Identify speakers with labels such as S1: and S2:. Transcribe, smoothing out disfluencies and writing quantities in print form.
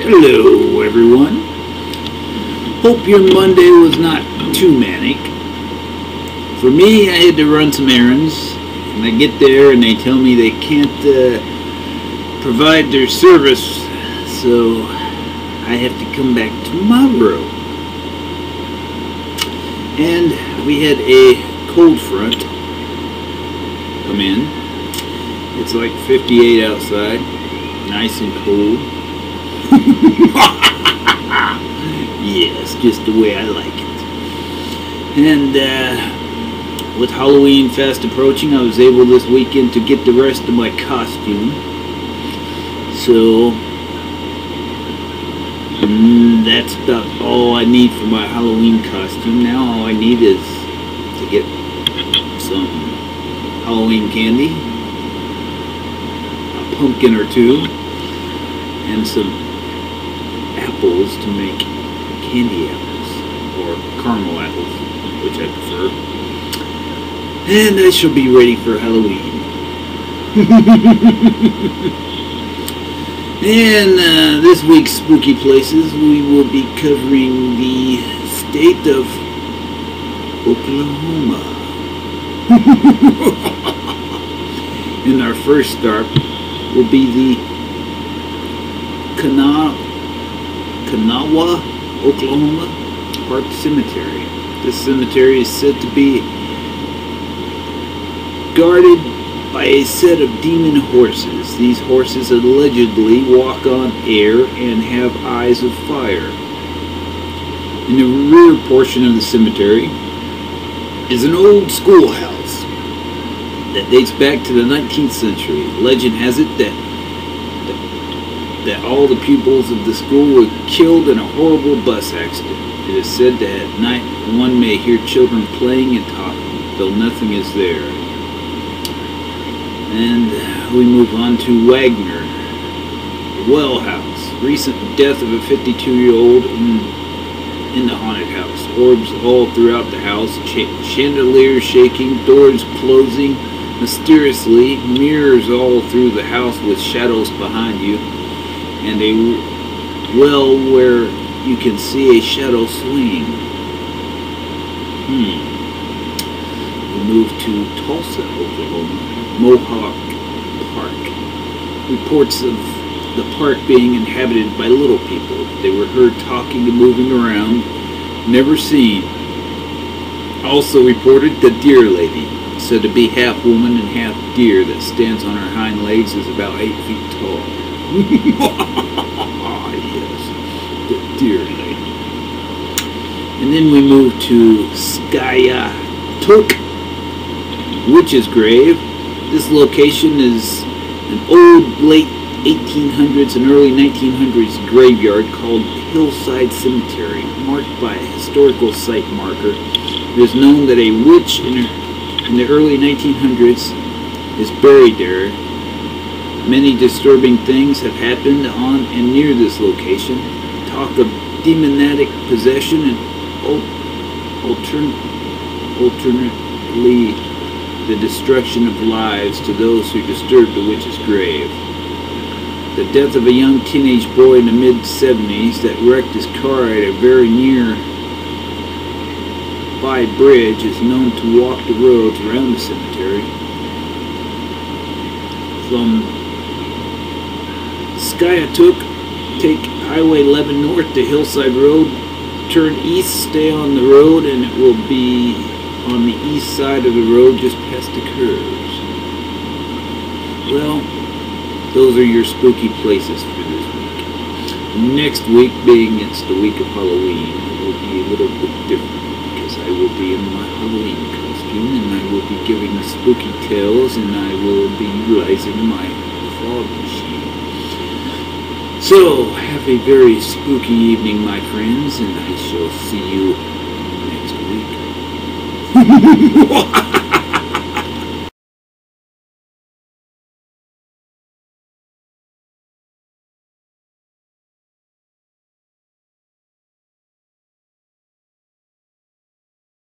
S1: Hello, everyone. Hope your Monday was not too manic. For me, I had to run some errands, and I get there and they tell me they can't provide their service, so I have to come back tomorrow. And we had a cold front come in. It's like 58 outside, nice and cold. Yes, just the way I like it. And with Halloween fast approaching, I was able this weekend to get the rest of my costume. So that's about all I need for my Halloween costume. Now all I need is to get some Halloween candy, a pumpkin or two, and some apples to make candy apples, or caramel apples, which I prefer. And I shall be ready for Halloween. And this week's Spooky Places, we will be covering the state of Oklahoma. And our first stop will be the Kanawha, Oklahoma Park Cemetery. This cemetery is said to be guarded by a set of demon horses. These horses allegedly walk on air and have eyes of fire. In the rear portion of the cemetery is an old schoolhouse that dates back to the 19th century. Legend has it that all the pupils of the school were killed in a horrible bus accident. It is said that at night one may hear children playing and talking, though nothing is there. And we move on to Wagner, the well house. Recent death of a 52-year-old in the haunted house. Orbs all throughout the house, chandeliers shaking, doors closing mysteriously, mirrors all through the house with shadows behind you, and a well where you can see a shadow swing. We move to Tulsa, Oklahoma, Mohawk Park. Reports of the park being inhabited by little people. They were heard talking and moving around, never seen. Also reported the deer lady, said to be half woman and half deer, that stands on her hind legs, is about 8 feet tall. Yes, the deer lady. And then we move to Skiatook Witch's Grave. This location is an old late 1800s and early 1900s graveyard called Hillside Cemetery, marked by a historical site marker. It is known that a witch in the early 1900s is buried there. Many disturbing things have happened on and near this location. Talk of demonic possession and alternately the destruction of lives to those who disturb the witch's grave. The death of a young teenage boy in the mid-70s that wrecked his car at a very nearby bridge is known to walk the roads around the cemetery. From Skiatook, take Highway 11 north to Hillside Road, turn east, stay on the road, and it will be on the east side of the road just past the curves. Well, those are your spooky places for this week. Next week, being it's the week of Halloween, it will be a little bit different because I will be in my Halloween costume and I will be giving spooky tales and I will be utilizing my fog machine. So, have a very spooky evening, my friends, and I shall see you next week.